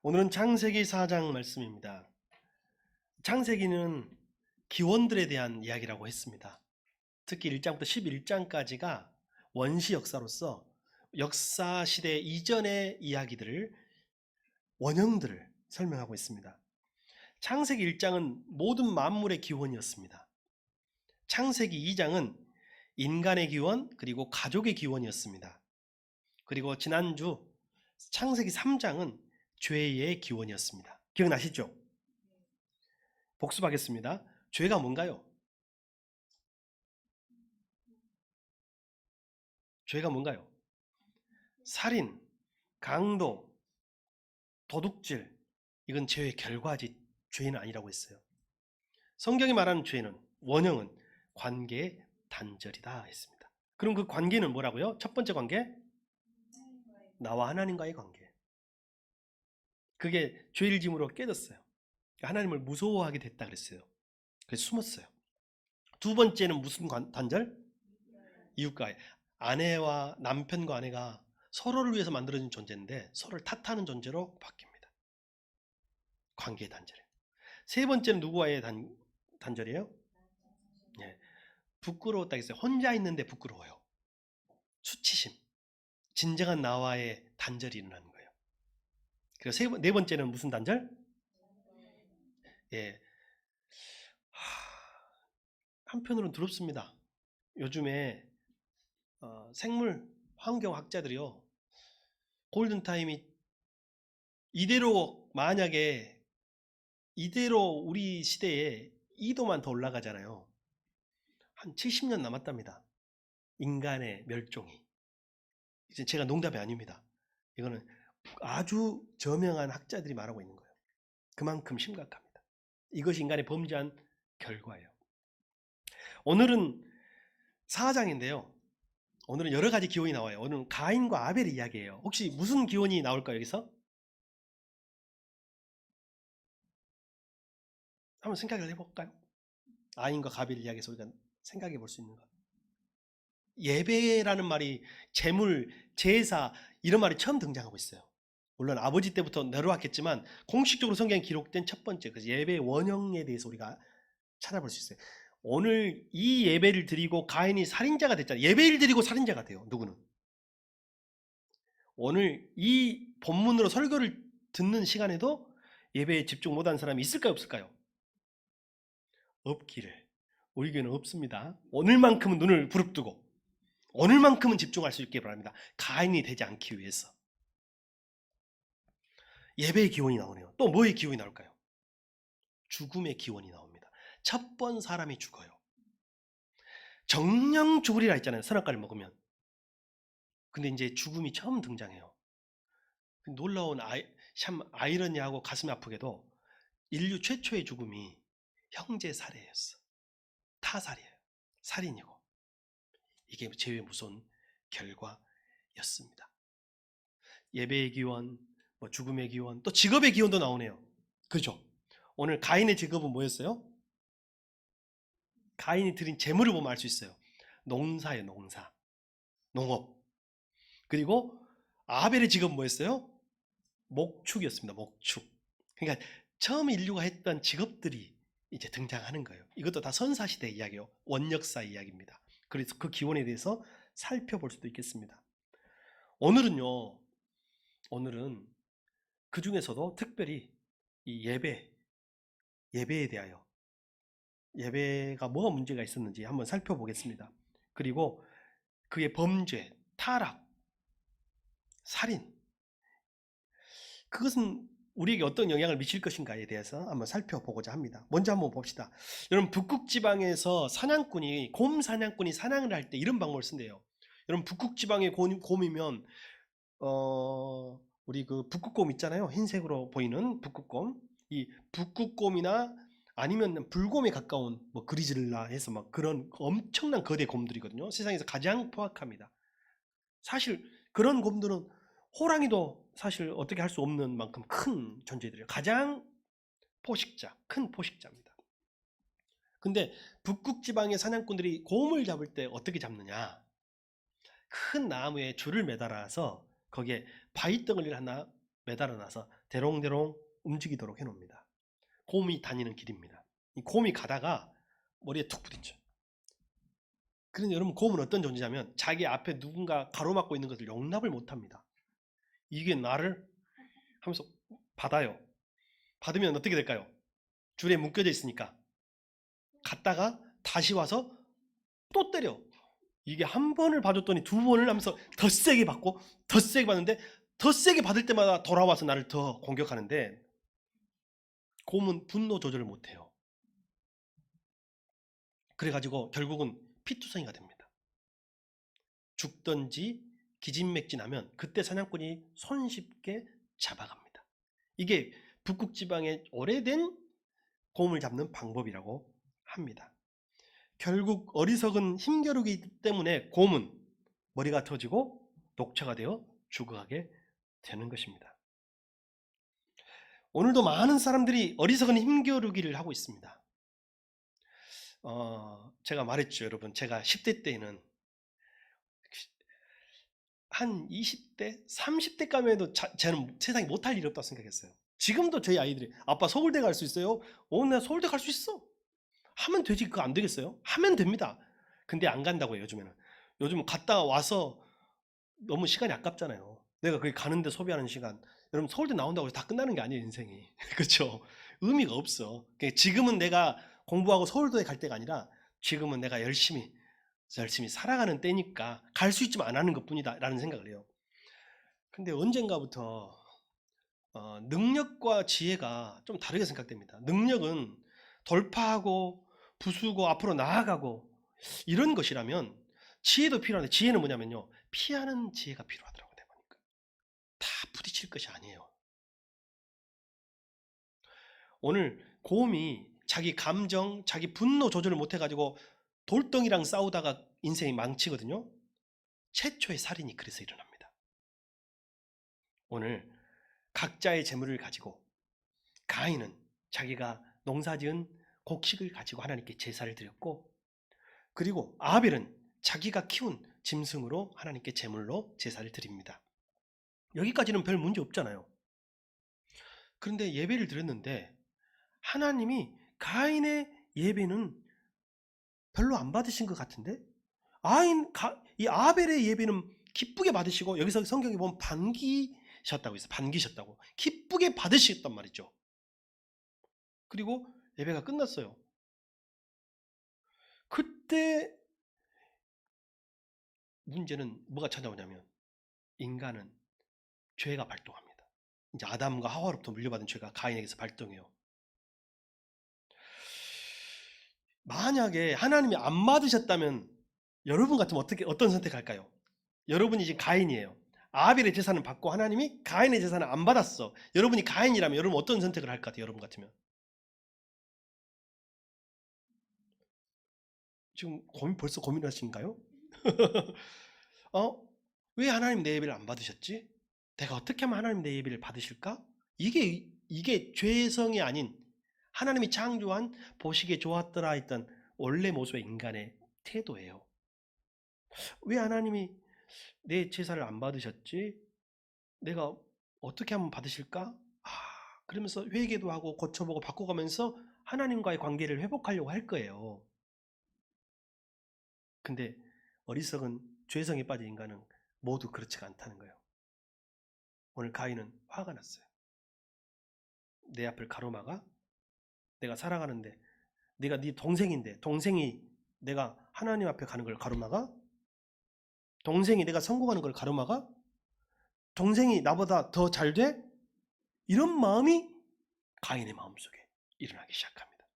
오늘은 창세기 4장 말씀입니다. 창세기는 기원들에 대한 이야기라고 했습니다. 특히 1장부터 11장까지가 원시 역사로서 역사 시대 이전의 이야기들을, 원형들을 설명하고 있습니다. 창세기 1장은 모든 만물의 기원이었습니다. 창세기 2장은 인간의 기원 그리고 가족의 기원이었습니다. 그리고 지난주 창세기 3장은 죄의 기원이었습니다. 기억나시죠? 복습하겠습니다. 죄가 뭔가요? 죄가 뭔가요? 살인, 강도, 도둑질, 이건 죄의 결과지 죄는 아니라고 했어요. 성경이 말하는 죄는, 원형은 관계의 단절이다 했습니다. 그럼 그 관계는 뭐라고요? 첫 번째 관계, 나와 하나님과의 관계. 그게 죄를 짐으로 깨졌어요. 하나님을 무서워하게 됐다 그랬어요. 그래서 숨었어요. 두 번째는 무슨 단절? 이웃과의, 아내와 남편과 아내가 서로를 위해서 만들어진 존재인데 서로를 탓하는 존재로 바뀝니다. 관계의 단절. 세 번째는 누구와의 단절이에요? 예, 부끄러웠다 했어요. 혼자 있는데 부끄러워요. 수치심. 진정한 나와의 단절이 일어나는 거예요. 그리고 네 번째는 무슨 단절? 예, 한편으로는 두렵습니다. 요즘에 생물 환경학자들이요, 골든타임이 만약에 이대로 우리 시대에 2도만 더 올라가잖아요. 한 70년 남았답니다. 인간의 멸종이. 이제 제가 농담이 아닙니다. 이거는 아주 저명한 학자들이 말하고 있는 거예요. 그만큼 심각합니다. 이것이 인간의 범죄한 결과예요. 오늘은 4장인데요. 오늘은 여러 가지 기원이 나와요. 오늘은 가인과 아벨의 이야기예요. 혹시 무슨 기원이 나올까요, 여기서? 한번 생각을 해볼까요? 아인과 가벨 이야기에서 우리가 생각해 볼 수 있는 것. 예배라는 말이 제물, 제사 이런 말이 처음 등장하고 있어요. 물론 아버지 때부터 내려왔겠지만 공식적으로 성경에 기록된 첫 번째 그 예배의 원형에 대해서 우리가 찾아볼 수 있어요. 오늘 이 예배를 드리고 가인이 살인자가 됐잖아요. 예배를 드리고 살인자가 돼요. 누구는? 오늘 이 본문으로 설교를 듣는 시간에도 예배에 집중 못한 사람이 있을까요, 없을까요? 없기를. 우리 교회는 없습니다. 오늘만큼은 눈을 부릅뜨고 오늘만큼은 집중할 수 있게 바랍니다. 가인이 되지 않기 위해서. 예배의 기원이 나오네요. 또 뭐의 기원이 나올까요? 죽음의 기원이 나옵니다. 첫 번 사람이 죽어요. 정령 죽으리라 했잖아요. 선악과를 먹으면. 근데 이제 죽음이 처음 등장해요. 놀라운 참 아이러니하고 가슴이 아프게도 인류 최초의 죽음이 형제 살해였어. 타살이에요. 살인이고. 이게 죄의 무서운 결과였습니다. 예배의 기원, 죽음의 기원, 또 직업의 기원도 나오네요. 그죠? 오늘 가인의 직업은 뭐였어요? 가인이 드린 재물을 보면 알 수 있어요. 농사예요, 농사. 농업. 그리고 아벨의 직업은 뭐였어요? 목축이었습니다. 목축. 그러니까 처음 인류가 했던 직업들이 이제 등장하는 거예요. 이것도 다 선사시대 이야기요. 원역사 이야기입니다. 그래서 그 기원에 대해서 살펴볼 수도 있겠습니다. 오늘은 그 중에서도 특별히 이 예배에 대하여, 예배가 뭐가 문제가 있었는지 한번 살펴보겠습니다. 그리고 그의 범죄, 타락, 살인, 그것은 우리에게 어떤 영향을 미칠 것인가에 대해서 한번 살펴보고자 합니다. 먼저 한번 봅시다. 여러분, 북극 지방에서 곰 사냥꾼이 사냥을 할 때 이런 방법을 쓴대요. 여러분, 북극 지방의 곰이면 우리 그 북극곰 있잖아요. 흰색으로 보이는 북극곰. 이 북극곰이나 아니면 불곰에 가까운 그리즐라 해서 막 그런 엄청난 거대 곰들이거든요. 세상에서 가장 포악합니다. 사실 그런 곰들은 호랑이도 사실 어떻게 할 수 없는 만큼 큰 존재들이에요. 가장 큰 포식자입니다. 근데 북극 지방의 사냥꾼들이 곰을 잡을 때 어떻게 잡느냐? 큰 나무에 줄을 매달아서 거기에 바위덩어리를 하나 매달아놔서 대롱대롱 움직이도록 해놓습니다. 곰이 다니는 길입니다. 이 곰이 가다가 머리에 툭 부딪혀. 그런데 여러분, 곰은 어떤 존재냐면 자기 앞에 누군가 가로막고 있는 것을 용납을 못합니다. 이게 나를 하면서 받아요. 받으면 어떻게 될까요? 줄에 묶여져 있으니까 갔다가 다시 와서 또 때려. 이게 한 번을 봐줬더니 두 번을 하면서 더 세게 받고 더 세게 받는데, 더 세게 받을 때마다 돌아와서 나를 더 공격하는데, 곰은 분노 조절을 못해요. 그래가지고 결국은 피투성이가 됩니다. 죽든지 기진맥진하면 그때 사냥꾼이 손쉽게 잡아갑니다. 이게 북극 지방의 오래된 곰을 잡는 방법이라고 합니다. 결국 어리석은 힘겨루기 때문에 곰은 머리가 터지고 녹차가 되어 죽어가게 되는 것입니다. 오늘도 많은 사람들이 어리석은 힘겨루기를 하고 있습니다. 제가 말했죠, 여러분. 제가 10대 때에는 한 20대, 30대까지 해도 저는 세상에 못할 일이 없다고 생각했어요. 지금도 저희 아이들이 아빠 서울대 갈 수 있어요? 나 서울대 갈 수 있어. 하면 되지. 그거 안 되겠어요? 하면 됩니다. 근데 안 간다고 해요, 요즘에는. 요즘은 갔다 와서 너무 시간이 아깝잖아요. 내가 거기 가는데 소비하는 시간. 여러분, 서울대 나온다고 해서 다 끝나는 게 아니에요, 인생이. 그렇죠? 의미가 없어. 지금은 내가 공부하고 서울대에 갈 때가 아니라 지금은 내가 열심히 살아가는 때니까 갈 수 있지만 안 하는 것뿐이다 라는 생각을 해요. 근데 언젠가부터 능력과 지혜가 좀 다르게 생각됩니다. 능력은 돌파하고 부수고 앞으로 나아가고 이런 것이라면, 지혜도 필요한데, 지혜는 뭐냐면요, 피하는 지혜가 필요하더라고요. 보니까 다 부딪힐 것이 아니에요. 오늘 곰이 자기 감정, 자기 분노 조절을 못해가지고 돌덩이랑 싸우다가 인생이 망치거든요. 최초의 살인이 그래서 일어납니다. 오늘 각자의 재물을 가지고 가인은 자기가 농사지은 곡식을 가지고 하나님께 제사를 드렸고, 그리고 아벨은 자기가 키운 짐승으로 하나님께 제물로 제사를 드립니다. 여기까지는 별 문제 없잖아요. 그런데 예배를 드렸는데 하나님이 가인의 예배는 별로 안 받으신 것 같은데, 이 아벨의 예배는 기쁘게 받으시고, 여기서 성경에 보면 반기셨다고 했어요. 반기셨다고. 기쁘게 받으셨단 말이죠. 그리고 예배가 끝났어요. 그때 문제는 뭐가 찾아오냐면, 인간은 죄가 발동합니다. 이제 아담과 하와로부터 물려받은 죄가 가인에게서 발동해요. 만약에 하나님이 안 받으셨다면 여러분 같으면 어떤 선택할까요? 여러분이 지금 가인이에요. 아벨의 제사는 받고 하나님이 가인의 제사는 안 받았어. 여러분이 가인이라면 여러분 어떤 선택을 할 것 같아요? 여러분 같으면. 지금 벌써 고민하신가요? 왜 하나님 내 예배를 안 받으셨지? 내가 어떻게 하면 하나님 내 예배를 받으실까? 이게 죄성이 아닌 하나님이 창조한 보시기에 좋았더라 했던 원래 모습의 인간의 태도예요. 왜 하나님이 내 제사를 안 받으셨지? 내가 어떻게 하면 받으실까? 그러면서 회개도 하고 고쳐보고 바꿔가면서 하나님과의 관계를 회복하려고 할 거예요. 근데 어리석은 죄성에 빠진 인간은 모두 그렇지가 않다는 거예요. 오늘 가인은 화가 났어요. 내 앞을 가로막아? 내가 살아가는데, 내가 네 동생인데 동생이 내가 하나님 앞에 가는 걸 가로막아? 동생이 내가 성공하는 걸 가로막아? 동생이 나보다 더 잘 돼? 이런 마음이 가인의 마음속에 일어나기 시작합니다.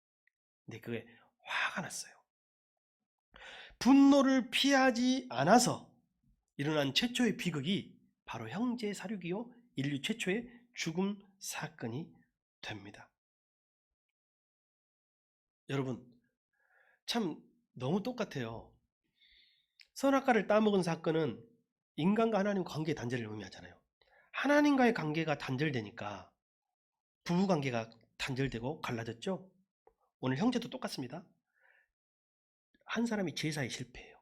근데 그게 화가 났어요. 분노를 피하지 않아서 일어난 최초의 비극이 바로 형제 사륙이요, 인류 최초의 죽음 사건이 됩니다. 여러분, 참 너무 똑같아요. 선악과를 따먹은 사건은 인간과 하나님 관계의 단절을 의미하잖아요. 하나님과의 관계가 단절되니까 부부관계가 단절되고 갈라졌죠. 오늘 형제도 똑같습니다. 한 사람이 제사에 실패해요.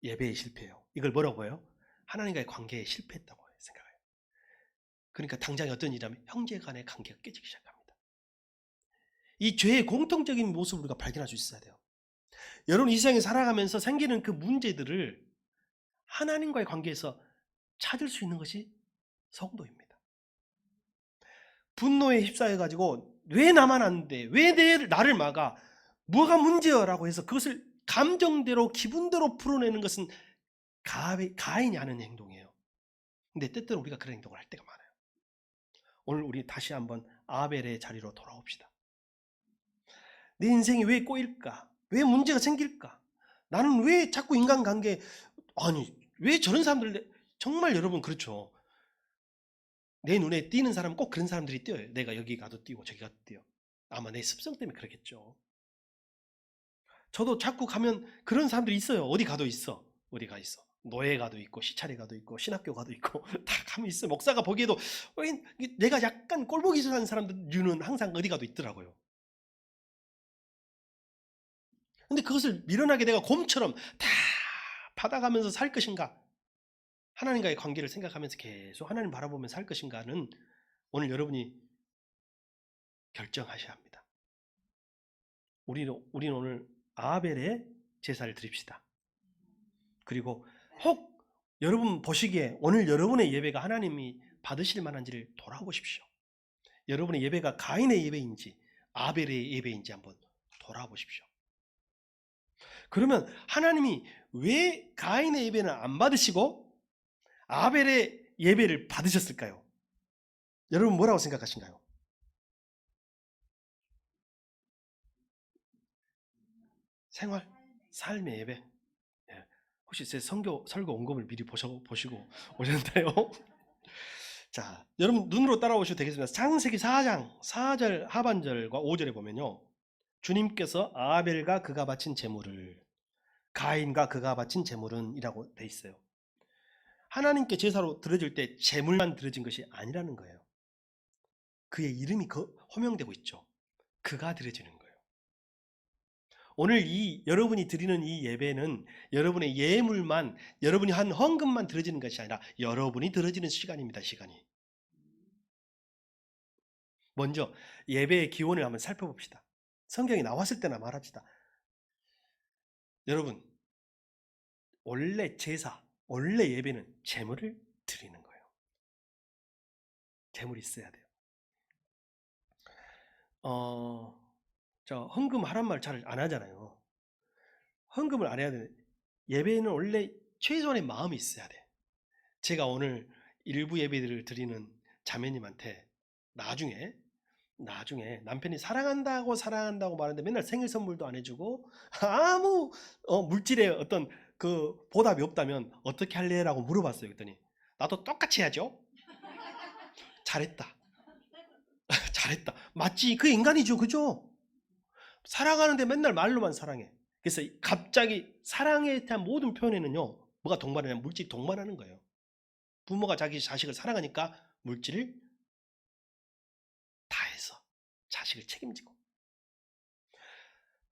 예배에 실패해요. 이걸 뭐라고 해요? 하나님과의 관계에 실패했다고 생각해요. 그러니까 당장에 어떤 일이라면 형제 간의 관계가 깨지기 시작합니다. 이 죄의 공통적인 모습을 우리가 발견할 수 있어야 돼요. 여러분 이 세상에 살아가면서 생기는 그 문제들을 하나님과의 관계에서 찾을 수 있는 것이 성도입니다. 분노에 휩싸여가지고 왜 나만 안 돼? 왜 나를 막아? 뭐가 문제야라고 해서 그것을 감정대로 기분대로 풀어내는 것은 가인이 하는 행동이에요. 근데 때때로 우리가 그런 행동을 할 때가 많아요. 오늘 우리 다시 한번 아벨의 자리로 돌아옵시다. 내 인생이 왜 꼬일까? 왜 문제가 생길까? 나는 왜 자꾸 인간관계 아니 왜 저런 사람들 정말 여러분 그렇죠. 내 눈에 띄는 사람은 꼭 그런 사람들이 띄어요. 내가 여기 가도 띄고 저기 가도 띄어. 아마 내 습성 때문에 그러겠죠. 저도 자꾸 가면 그런 사람들이 있어요. 어디 가도 있어. 어디 가 있어. 노예 가도 있고 시찰에 가도 있고 신학교 가도 있고 다 가면 있어요. 목사가 보기에도 내가 약간 꼴보기 싫어하는 사람들은 항상 어디 가도 있더라고요. 근데 그것을 미련하게 내가 곰처럼 다 받아가면서 살 것인가? 하나님과의 관계를 생각하면서 계속 하나님 바라보면서 살 것인가는 오늘 여러분이 결정하셔야 합니다. 우리는 오늘 아벨의 제사를 드립시다. 그리고 혹 여러분 보시기에 오늘 여러분의 예배가 하나님이 받으실 만한지를 돌아보십시오. 여러분의 예배가 가인의 예배인지 아벨의 예배인지 한번 돌아보십시오. 그러면 하나님이 왜 가인의 예배는 안 받으시고 아벨의 예배를 받으셨을까요? 여러분 뭐라고 생각하신가요? 생활, 삶의 예배. 혹시 제 설교 원금을 미리 보시고 오셨나요? 자, 여러분 눈으로 따라오셔도 되겠습니다. 창세기 4장 4절 하반절과 5절에 보면요. 주님께서 아벨과 그가 바친 제물을 가인과 그가 바친 제물은 이라고 돼 있어요. 하나님께 제사로 드려질 때 제물만 드려진 것이 아니라는 거예요. 그의 이름이 호명되고 있죠. 그가 드려지는 거예요. 오늘 여러분이 드리는 이 예배는 여러분의 예물만, 여러분이 한 헌금만 드려지는 것이 아니라 여러분이 드려지는 시간입니다. 시간이. 먼저 예배의 기원을 한번 살펴봅시다. 성경이 나왔을 때나 말합시다. 여러분 원래 원래 예배는 제물을 드리는 거예요. 제물이 있어야 돼요. 저 헌금 하란 말 잘 안 하잖아요. 헌금을 안 해야 돼. 예배는 원래 최소한의 마음이 있어야 돼. 제가 오늘 일부 예배들을 드리는 자매님한테 나중에 남편이 사랑한다고 말하는데 맨날 생일 선물도 안 해주고 아무 물질에 어떤 그 보답이 없다면 어떻게 할래? 라고 물어봤어요. 그랬더니 나도 똑같이 해야죠. 잘했다. 잘했다. 맞지? 그 인간이죠. 그죠? 사랑하는데 맨날 말로만 사랑해. 그래서 갑자기 사랑에 대한 모든 표현에는요. 뭐가 동반하냐면 물질이 동반하는 거예요. 부모가 자기 자식을 사랑하니까 물질을 다해서 자식을 책임지고,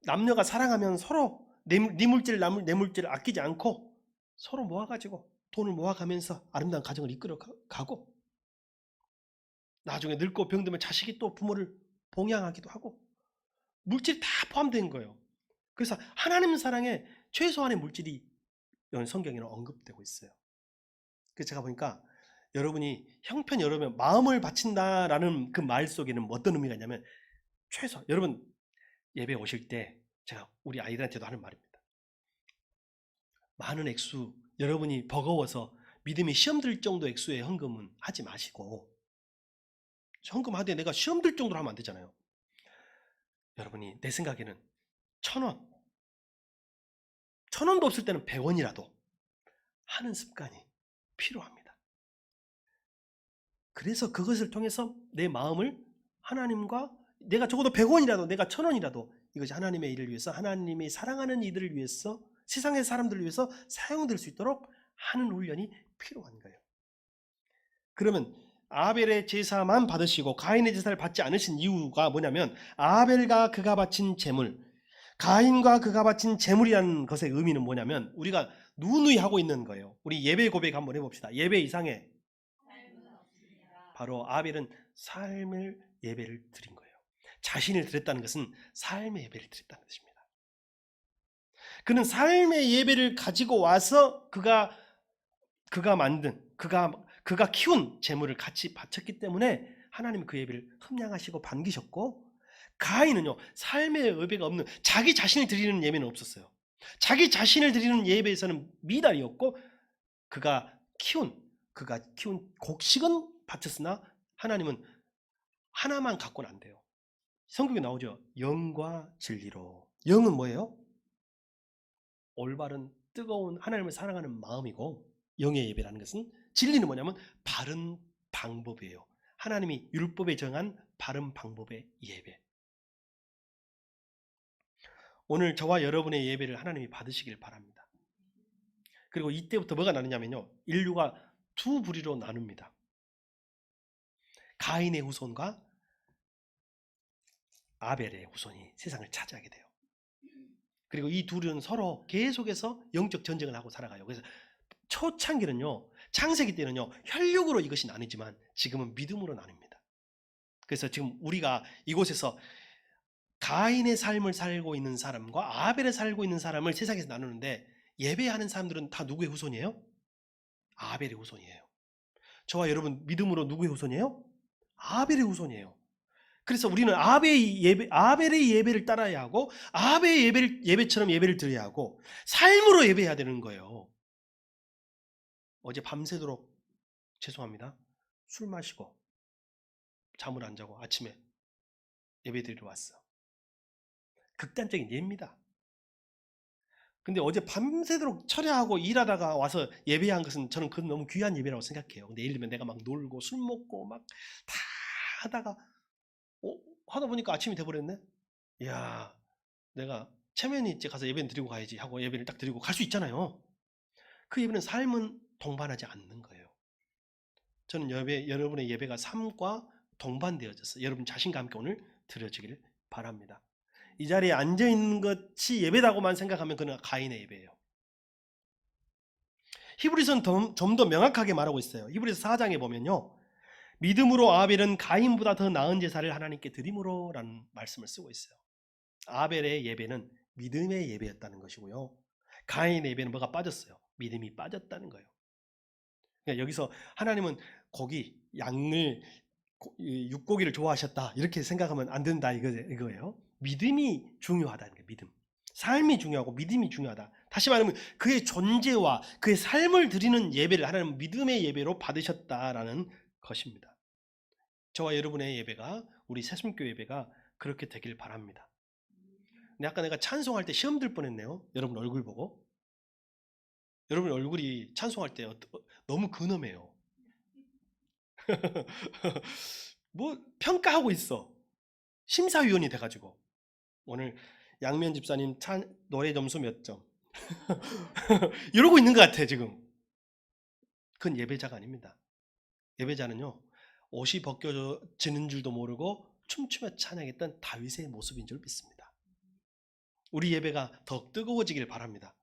남녀가 사랑하면 서로 내 물질 내 물질을 아끼지 않고 서로 모아가지고 돈을 모아가면서 아름다운 가정을 이끌어 가고, 나중에 늙고 병들면 자식이 또 부모를 봉양하기도 하고, 물질이 다 포함된 거예요. 그래서 하나님 사랑에 최소한의 물질이 성경에는 언급되고 있어요. 그래서 제가 보니까 여러분이 형편 여러분 마음을 바친다라는 그 말 속에는 어떤 의미가 있냐면, 최소 여러분 예배 오실 때 제가 우리 아이들한테도 하는 말입니다. 많은 액수, 여러분이 버거워서 믿음이 시험 들 정도 액수의 헌금은 하지 마시고, 헌금 하되 내가 시험 들 정도로 하면 안 되잖아요. 여러분이 내 생각에는 1,000원도 없을 때는 100원이라도 하는 습관이 필요합니다. 그래서 그것을 통해서 내 마음을 하나님과, 내가 적어도 100원이라도 내가 1,000원이라도 이것이 하나님의 일을 위해서, 하나님이 사랑하는 이들을 위해서, 세상의 사람들을 위해서 사용될 수 있도록 하는 훈련이 필요한 거예요. 그러면 아벨의 제사만 받으시고 가인의 제사를 받지 않으신 이유가 뭐냐면, 아벨과 그가 바친 제물, 가인과 그가 바친 제물이라는 것의 의미는 뭐냐면, 우리가 누누이 하고 있는 거예요. 우리 예배 고백 한번 해봅시다. 예배 이상의 바로 아벨은 삶의 예배를 드린 거예요. 자신을 드렸다는 것은 삶의 예배를 드렸다는 것입니다. 그는 삶의 예배를 가지고 와서 그가 만든, 그가 키운 재물을 같이 바쳤기 때문에 하나님은 그 예배를 흠양하시고 반기셨고, 가인은요, 삶의 예배가 없는, 자기 자신을 드리는 예배는 없었어요. 자기 자신을 드리는 예배에서는 미달이었고, 그가 키운 곡식은 바쳤으나 하나님은 하나만 갖고는 안 돼요. 성경에 나오죠. 영과 진리로. 영은 뭐예요? 올바른 뜨거운 하나님을 사랑하는 마음이고, 영의 예배라는 것은, 진리는 뭐냐면 바른 방법이에요. 하나님이 율법에 정한 바른 방법의 예배. 오늘 저와 여러분의 예배를 하나님이 받으시길 바랍니다. 그리고 이때부터 뭐가 나누냐면요, 인류가 두 부류로 나눕니다. 가인의 후손과 아벨의 후손이 세상을 차지하게 돼요. 그리고 이 둘은 서로 계속해서 영적 전쟁을 하고 살아가요. 그래서 초창기는요, 창세기 때는요, 혈육으로 이것이 나뉘지만 지금은 믿음으로 나뉩니다. 그래서 지금 우리가 이곳에서 가인의 삶을 살고 있는 사람과 아벨에 살고 있는 사람을 세상에서 나누는데, 예배하는 사람들은 다 누구의 후손이에요? 아벨의 후손이에요. 저와 여러분 믿음으로 누구의 후손이에요? 아벨의 후손이에요. 그래서 우리는 아벨의 예배를 따라야 하고, 아벨의 예배처럼 예배를 드려야 하고, 삶으로 예배해야 되는 거예요. 어제 밤새도록, 죄송합니다, 술 마시고 잠을 안 자고 아침에 예배 드리러 왔어. 극단적인 예입니다. 근데 어제 밤새도록 철야하고 일하다가 와서 예배한 것은 저는 그건 너무 귀한 예배라고 생각해요. 근데 예를 들면 내가 막 놀고 술 먹고 막 다 하다가 하다 보니까 아침이 돼버렸네. 이야, 내가 체면이 있지, 가서 예배는 드리고 가야지 하고 예배를 딱 드리고 갈 수 있잖아요. 그 예배는 삶은 동반하지 않는 거예요. 저는 여러분의 예배가 삶과 동반되어져서 여러분 자신과 함께 오늘 드려지기를 바랍니다. 이 자리에 앉아있는 것이 예배다고만 생각하면 그는 가인의 예배예요. 히브리서는 좀 더 명확하게 말하고 있어요. 히브리서 4장에 보면요, 믿음으로 아벨은 가인보다 더 나은 제사를 하나님께 드림으로 라는 말씀을 쓰고 있어요. 아벨의 예배는 믿음의 예배였다는 것이고요, 가인의 예배는 뭐가 빠졌어요? 믿음이 빠졌다는 거예요. 그러니까 여기서 하나님은 육고기를 좋아하셨다 이렇게 생각하면 안 된다 이거예요. 믿음이 중요하다는 거예요. 믿음. 삶이 중요하고 믿음이 중요하다. 다시 말하면 그의 존재와 그의 삶을 드리는 예배를 하나님은 믿음의 예배로 받으셨다라는 것입니다. 저와 여러분의 예배가, 우리 새순교 예배가 그렇게 되길 바랍니다. 근데 아까 내가 찬송할 때 시험 들 뻔했네요. 여러분 얼굴 보고. 여러분 얼굴이 찬송할 때 너무 근엄해요. 뭐 평가하고 있어. 심사위원이 돼가지고. 오늘 양면 집사님 노래 점수 몇 점? 이러고 있는 것 같아 지금. 그건 예배자가 아닙니다. 예배자는요, 옷이 벗겨지는 줄도 모르고 춤추며 찬양했던 다윗의 모습인 줄 믿습니다. 우리 예배가 더 뜨거워지길 바랍니다.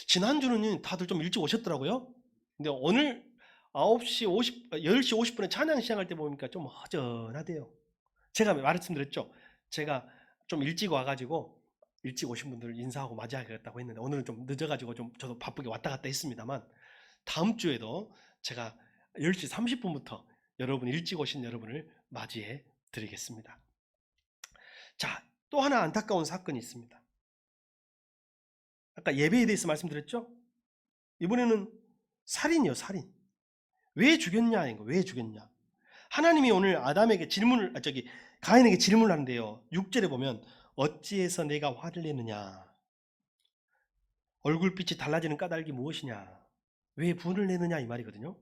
지난주는 다들 좀 일찍 오셨더라고요. 근데 오늘 10시 50분에 찬양 시작할 때 보니까 좀 허전하대요. 제가 말씀드렸죠. 제가 좀 일찍 와가지고 일찍 오신 분들을 인사하고 맞이하겠다고 했는데, 오늘은 좀 늦어가지고 좀 저도 바쁘게 왔다 갔다 했습니다만, 다음 주에도 제가 10시 30분부터 여러분, 일찍 오신 여러분을 맞이해 드리겠습니다. 자, 또 하나 안타까운 사건이 있습니다. 아까 예배에 대해서 말씀드렸죠? 이번에는 살인이요, 살인. 왜 죽였냐, 이거 왜 죽였냐? 하나님이 오늘 가인에게 질문을 하는데요. 6절에 보면 어찌해서 내가 화를 내느냐? 얼굴빛이 달라지는 까닭이 무엇이냐? 왜 분을 내느냐 이 말이거든요.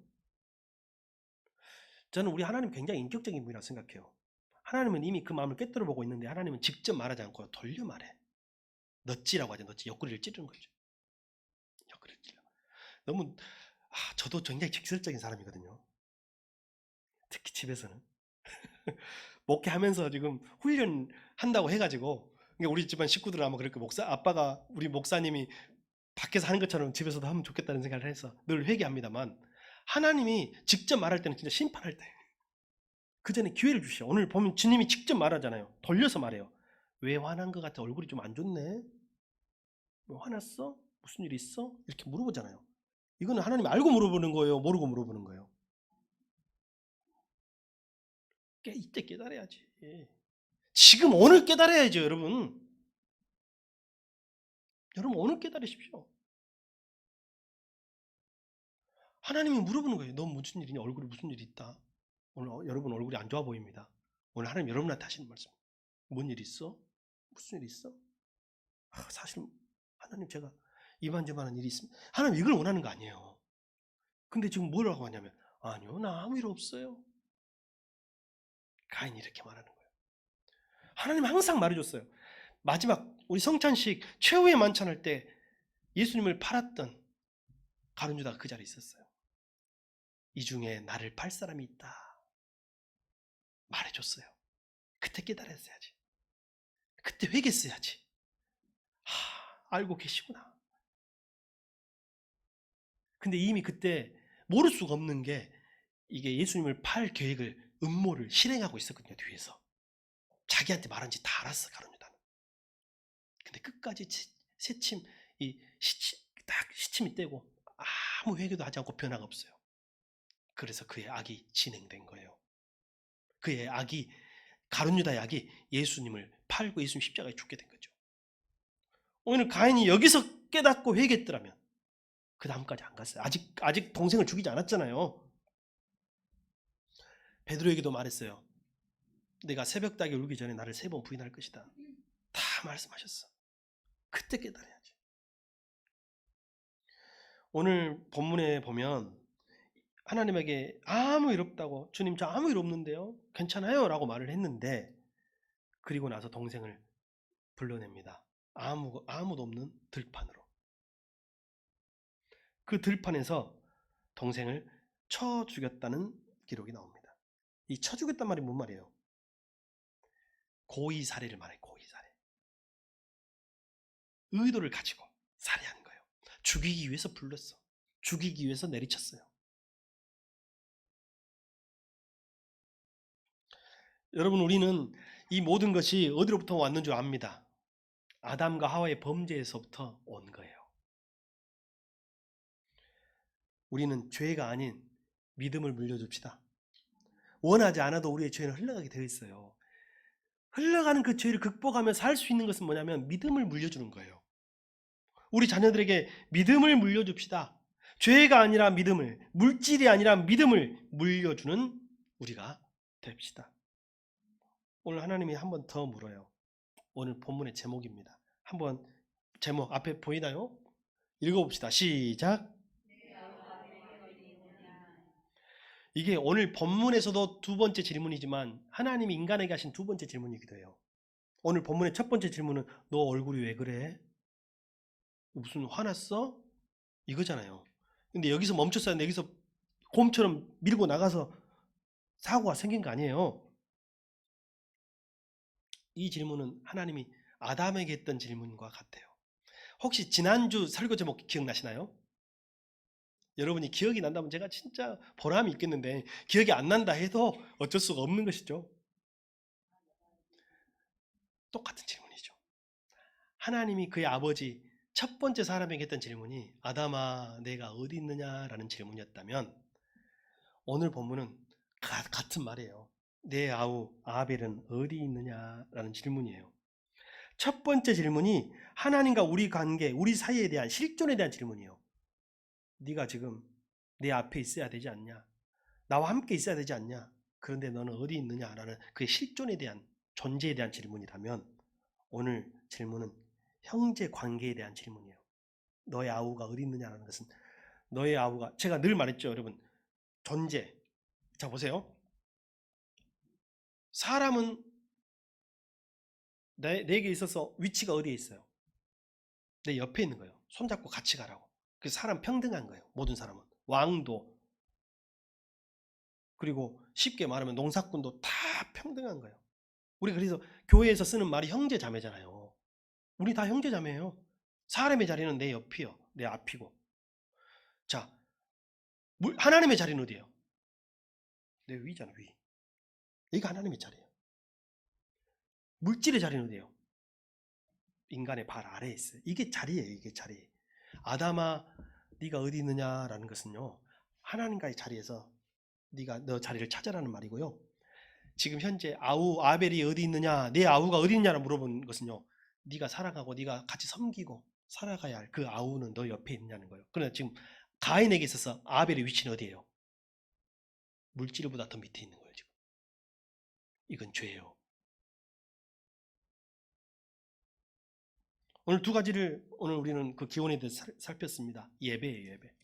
저는 우리 하나님 굉장히 인격적인 분이라고 생각해요. 하나님은 이미 그 마음을 꿰뚫어 보고 있는데, 하나님은 직접 말하지 않고 돌려 말해. 너찌라고 하죠. 너찌, 옆구리를 찌르는 거죠. 옆구리를 찔러. 너무 저도 굉장히 직설적인 사람이거든요. 특히 집에서는. 목회하면서 지금 훈련한다고 해가지고, 우리 집안 식구들은 아마 그렇게 우리 목사님이 밖에서 하는 것처럼 집에서도 하면 좋겠다는 생각을 해서 늘 회개합니다만, 하나님이 직접 말할 때는 진짜 심판할 때. 그 전에 기회를 주시죠. 오늘 보면 주님이 직접 말하잖아요. 돌려서 말해요. 왜 화난 것 같아? 얼굴이 좀 안 좋네? 뭐 화났어? 무슨 일 있어? 이렇게 물어보잖아요. 이거는 하나님이 알고 물어보는 거예요? 모르고 물어보는 거예요? 이때 깨달아야지. 지금 오늘 깨달아야죠, 여러분. 여러분 오늘 깨달으십시오. 하나님이 물어보는 거예요. 너 무슨 일이냐? 얼굴에 무슨 일이 있다. 오늘 여러분 얼굴이 안 좋아 보입니다. 오늘 하나님 여러분한테 하시는 말씀. 뭔 일 있어? 무슨 일 있어? 사실 하나님 제가 이만저만한 일이 있습니다. 하나님 이걸 원하는 거 아니에요. 근데 지금 뭐라고 하냐면 아니요 나 아무 일 없어요. 가인이 이렇게 말하는 거예요. 하나님 항상 말해줬어요. 마지막 우리 성찬식 최후의 만찬할 때 예수님을 팔았던 가룟 유다가 그 자리에 있었어요. 이 중에 나를 팔 사람이 있다 말해줬어요. 그때 깨달았어야지. 그때 회개했어야지. 알고 계시구나. 근데 이미 그때 모를 수가 없는 게 이게 예수님을 팔 계획을 음모를 실행하고 있었거든요. 뒤에서 자기한테 말한지 다 알았어 가룟 유다는. 근데 끝까지 새침 딱 시침이 떼고 아무 회개도 하지 않고 변화가 없어요. 그래서 그의 악이 진행된 거예요. 그의 악이 가룟 유다의 악이 예수님을 팔고 예수님 십자가에 죽게 된 거죠. 오늘 가인이 여기서 깨닫고 회개했더라면 그 다음까지 안 갔어요. 아직 동생을 죽이지 않았잖아요. 베드로에게도 말했어요. 내가 새벽닭이 울기 전에 나를 3번 부인할 것이다. 다 말씀하셨어. 그때 깨달아야지. 오늘 본문에 보면 하나님에게 아무 일 없다고 주님 저 아무 일 없는데요. 괜찮아요 라고 말을 했는데 그리고 나서 동생을 불러냅니다. 아무도 없는 들판으로. 그 들판에서 동생을 쳐 죽였다는 기록이 나옵니다. 이 쳐 죽였단 말이 뭔 말이에요? 고의 살해를 말해. 고의 살해. 의도를 가지고 살해한 거예요. 죽이기 위해서 불렀어. 죽이기 위해서 내리쳤어요. 여러분 우리는 이 모든 것이 어디로부터 왔는 줄 압니다. 아담과 하와의 범죄에서부터 온 거예요. 우리는 죄가 아닌 믿음을 물려줍시다. 원하지 않아도 우리의 죄는 흘러가게 되어 있어요. 흘러가는 그 죄를 극복하며 살 수 있는 것은 뭐냐면 믿음을 물려주는 거예요. 우리 자녀들에게 믿음을 물려줍시다. 죄가 아니라 믿음을, 물질이 아니라 믿음을 물려주는 우리가 됩시다. 오늘 하나님이 한 번 더 물어요. 오늘 본문의 제목입니다. 한번 제목 앞에 보이나요? 읽어봅시다. 시작. 이게 오늘 본문에서도 두 번째 질문이지만 하나님이 인간에게 하신 두 번째 질문이기도 해요. 오늘 본문의 첫 번째 질문은 너 얼굴이 왜 그래? 무슨 화났어? 이거잖아요. 근데 여기서 멈췄어야 하는데 여기서 곰처럼 밀고 나가서 사고가 생긴 거 아니에요. 이 질문은 하나님이 아담에게 했던 질문과 같아요. 혹시 지난주 설교 제목 기억나시나요? 여러분이 기억이 난다면 제가 진짜 보람이 있겠는데 기억이 안 난다 해도 어쩔 수가 없는 것이죠. 똑같은 질문이죠. 하나님이 그의 아버지 첫 번째 사람에게 했던 질문이 아담아 내가 어디 있느냐라는 질문이었다면 오늘 본문은 같은 말이에요. 내 아우 아벨은 어디 있느냐라는 질문이에요. 첫 번째 질문이 하나님과 우리 관계, 우리 사이에 대한 실존에 대한 질문이에요. 네가 지금 내 앞에 있어야 되지 않냐? 나와 함께 있어야 되지 않냐? 그런데 너는 어디 있느냐라는 그의 실존에 대한 존재에 대한 질문이라면 오늘 질문은 형제 관계에 대한 질문이에요. 너의 아우가 어디 있느냐라는 것은 너의 아우가 제가 늘 말했죠, 여러분. 존재. 자 보세요. 사람은 내게 있어서 위치가 어디에 있어요? 내 옆에 있는 거예요. 손잡고 같이 가라고. 그래서 사람 평등한 거예요. 모든 사람은. 왕도 그리고 쉽게 말하면 농사꾼도 다 평등한 거예요. 우리 그래서 교회에서 쓰는 말이 형제 자매잖아요. 우리 다 형제 자매예요. 사람의 자리는 내 옆이요. 내 앞이고. 자, 하나님의 자리는 어디예요? 내 위잖아, 위. 여기가 하나님의 자리예요. 물질의 자리는 어디예요? 인간의 발 아래에 있어요. 이게 자리예요. 이게 자리. 아담아, 네가 어디 있느냐라는 것은요, 하나님과의 자리에서 네가 너 자리를 찾아라는 말이고요. 지금 현재 아벨이 어디 있느냐, 내 아우가 어디 있느냐를 물어본 것은요, 네가 살아가고 네가 같이 섬기고 살아가야 할 그 아우는 너 옆에 있느냐는 거예요. 그러나 지금 가인에게 있어서 아벨의 위치는 어디예요? 물질보다 더 밑에 있는 거예요. 지금 이건 죄예요. 오늘 두 가지를 오늘 우리는 그 기원에 대해서 살폈습니다. 예배예요, 예배.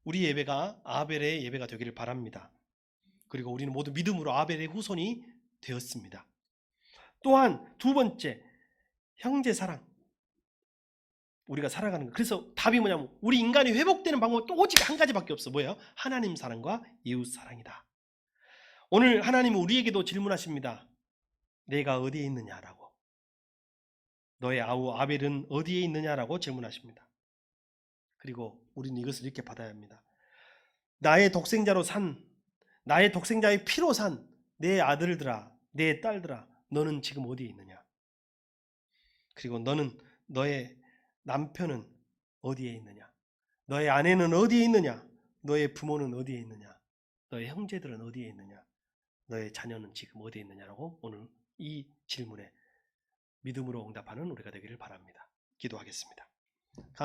우리 예배가 아벨의 예배가 되기를 바랍니다. 그리고 우리는 모두 믿음으로 아벨의 후손이 되었습니다. 또한 두 번째, 형제 사랑. 우리가 살아가는 거. 그래서 답이 뭐냐면 우리 인간이 회복되는 방법은 또 오직 한 가지밖에 없어. 뭐예요? 하나님 사랑과 이웃 사랑이다. 오늘 하나님은 우리에게도 질문하십니다. 내가 어디에 있느냐라고. 너의 아우 아벨은 어디에 있느냐라고 질문하십니다. 그리고 우리는 이것을 이렇게 받아야 합니다. 나의 독생자로 산, 나의 독생자의 피로 산 내 아들들아, 내 딸들아, 너는 지금 어디에 있느냐? 그리고 너의 남편은 어디에 있느냐? 너의 아내는 어디에 있느냐? 너의 부모는 어디에 있느냐? 너의 형제들은 어디에 있느냐? 너의 자녀는 지금 어디에 있느냐라고 오늘 이 질문에 믿음으로 응답하는 우리가 되기를 바랍니다. 기도하겠습니다.